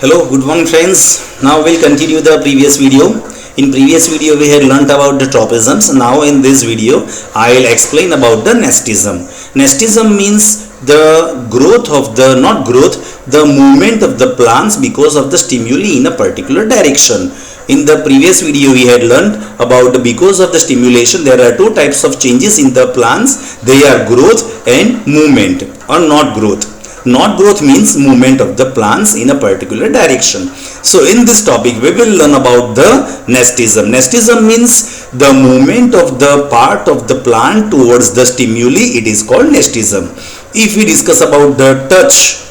Hello, good morning friends. Now we'll continue the previous video. In previous video we had learnt about the tropisms. Now in this video I'll explain about the nestism. Nestism means the growth of the, not growth, the movement of the plants because of the stimuli in a particular direction. In the previous video we had learnt about because of the stimulation there are two types of changes in the plants. They are growth and movement or not growth. Not growth means movement of the plants in a particular direction. So in this topic we will learn about the nestism. Nestism means the movement of the part of the plant towards the stimuli. It is called nestism. If we discuss about the touch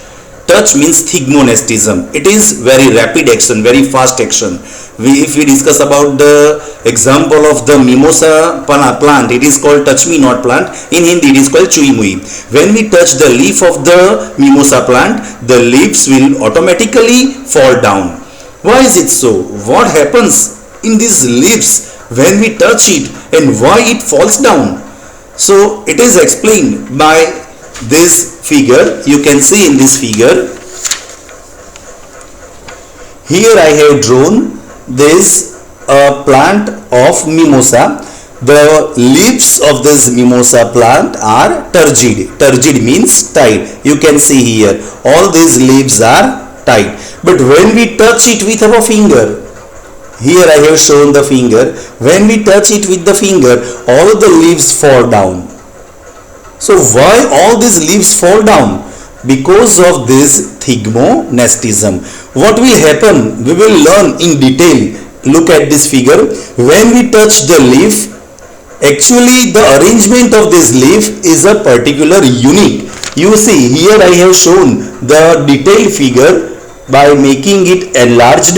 means thigmonestism. It is very rapid action, very fast action. If we discuss about the example of the mimosa plant, it is called touch me not plant. In Hindi it is called chui mui. When we touch the leaf of the mimosa plant, the leaves will automatically fall down. Why is it so? What happens in these leaves when we touch it and why it falls down? So it is explained by this figure. You can see in this figure. Here I have drawn this plant of mimosa. The leaves of this mimosa plant are turgid. Turgid means tied. You can see here all these leaves are tied. But when we touch it with our finger, here I have shown the finger. When we touch it with the finger, all the leaves fall down. So why all these leaves fall down? Because of this thigmonestism. What will happen? We will learn in detail. Look at this figure. When we touch the leaf, actually the arrangement of this leaf is a particular unique. You see here I have shown the detailed figure by making it enlarged.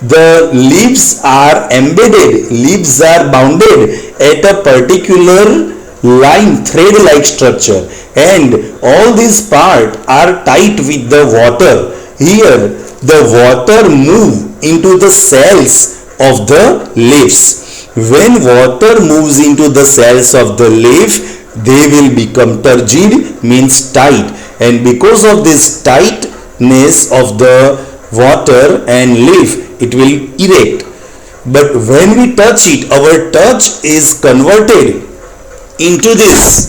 The leaves are embedded, leaves are bounded at a particular line, thread like structure, and all these parts are tight with the water. Here the water move into the cells of the leaves. When water moves into the cells of the leaf, they will become turgid, means tight, and because of this tightness of the water and leaf, it will erect. But when we touch it, our touch is converted into this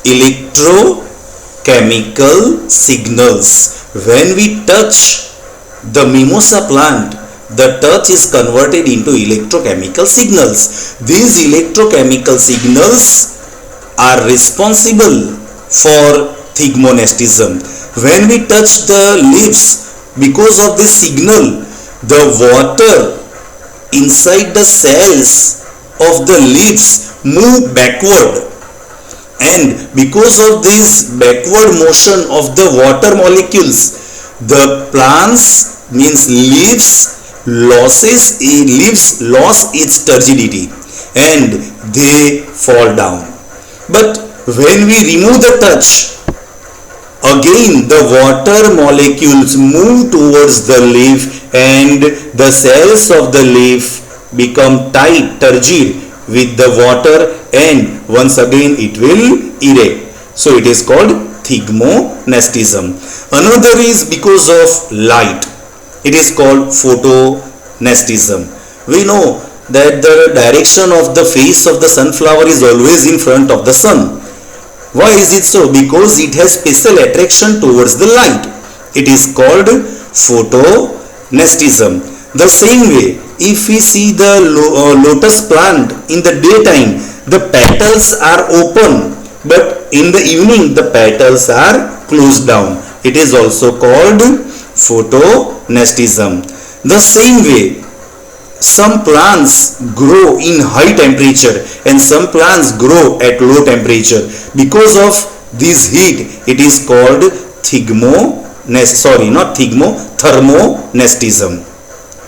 electrochemical signals. When we touch the mimosa plant, the touch is converted into electrochemical signals. These electrochemical signals are responsible for thigmonestism. When we touch the leaves, because of this signal, the water inside the cells of the leaves move backward, and because of this backward motion of the water molecules, the plants means leaves lost its turgidity and they fall down. But when we remove the touch, again the water molecules move towards the leaf and the cells of the leaf become tight, turgid with the water, and once again it will erect. So it is called thigmonestism. Another is because of light. It is called photonestism. We know that the direction of the face of the sunflower is always in front of the sun. Why is it so? Because it has special attraction towards the light. It is called photonestism. The same way, if we see the lotus plant in the daytime, the petals are open, but in the evening the petals are closed down. It is also called photonestism. The same way, some plants grow in high temperature and some plants grow at low temperature. Because of this heat, it is called thermonestism.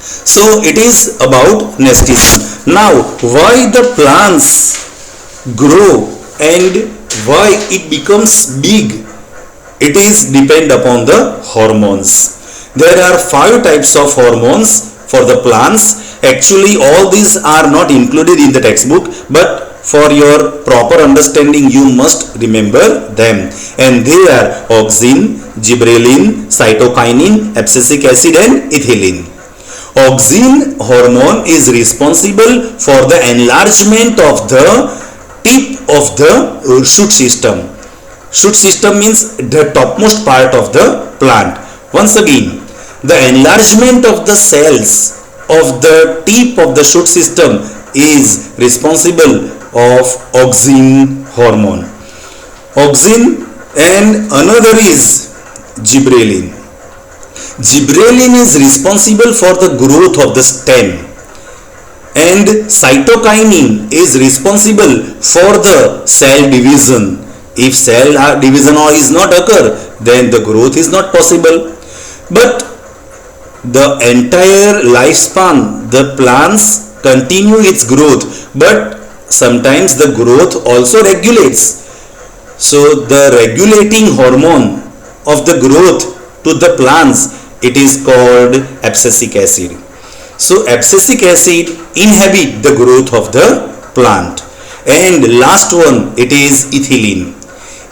So it is about nestism. Now, why the plants grow and why it becomes big? It is depend upon the hormones. There are 5 types of hormones for the plants. Actually all these are not included in the textbook, but For your proper understanding, you must remember them, and they are auxin, gibberellin, cytokinin, abscisic acid, and ethylene. Auxin hormone is responsible for the enlargement of the tip of the shoot system. Shoot system means the topmost part of the plant. Once again, the enlargement of the cells of the tip of the shoot system is responsible of auxin hormone. Auxin, and another is gibberellin. Gibberellin is responsible for the growth of the stem, and cytokinin is responsible for the cell division. If cell division is not occur, then the growth is not possible. But the entire lifespan, the plants continue its growth, but sometimes the growth also regulates. So the regulating hormone of the growth to the plants, it is called abscisic acid. So abscisic acid inhibit the growth of the plant. And last one, it is ethylene.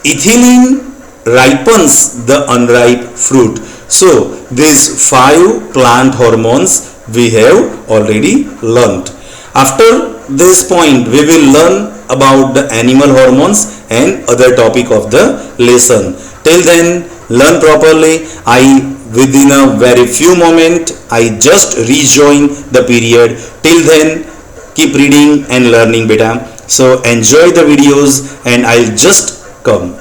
Ethylene ripens the unripe fruit. So these 5 plant hormones we have already learnt. After this point, we will learn about the animal hormones and other topic of the lesson. Till then, learn properly. Within a very few moments, I just rejoin the period. Till then, keep reading and learning, beta. So enjoy the videos, and I'll just come.